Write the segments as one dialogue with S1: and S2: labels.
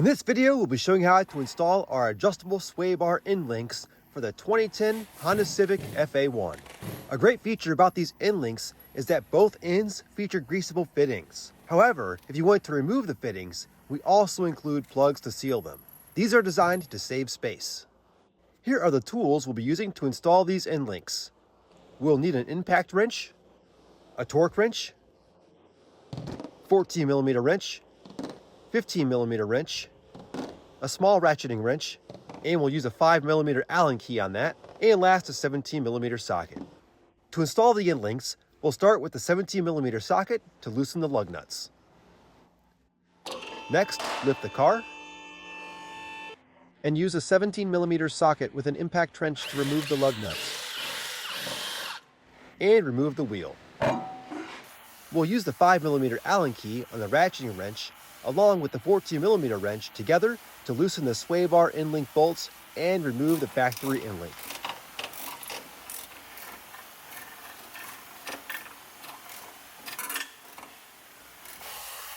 S1: In this video, we'll be showing how to install our adjustable sway bar end links for the 2010 Honda Civic FA1. A great feature about these end links is that both ends feature greasable fittings. However, if you want to remove the fittings, we also include plugs to seal them. These are designed to save space. Here are the tools we'll be using to install these end links. We'll need an impact wrench, a torque wrench, 14mm wrench, 15mm wrench, a small ratcheting wrench, and we'll use a 5mm Allen key on that, and last a 17mm socket. To install the end links, we'll start with the 17mm socket to loosen the lug nuts. Next, lift the car, and use a 17mm socket with an impact wrench to remove the lug nuts, and remove the wheel. We'll use the 5mm Allen key on the ratcheting wrench along with the 14mm wrench together to loosen the sway bar end link bolts and remove the factory end link.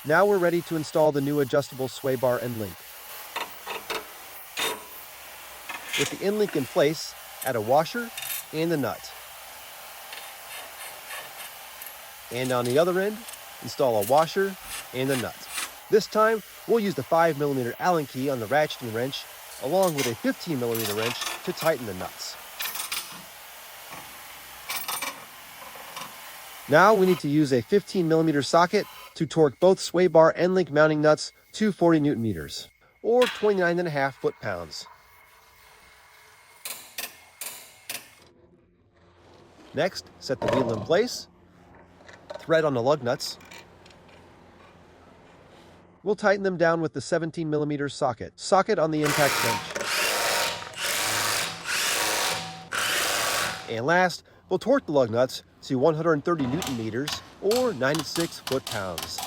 S1: Now we're ready to install the new adjustable sway bar end link. With the end link in place, add a washer and a nut. And on the other end, install a washer and a nut. This time, we'll use the 5mm Allen key on the ratcheting wrench along with a 15mm wrench to tighten the nuts. Now we need to use a 15mm socket to torque both sway bar end link mounting nuts to 40 Nm, or 29.5 foot-pounds. Next, set the wheel in place, thread on the lug nuts. We'll tighten them down with the 17mm socket on the impact wrench. And last, we'll torque the lug nuts to 130 Nm or 96 foot-pounds.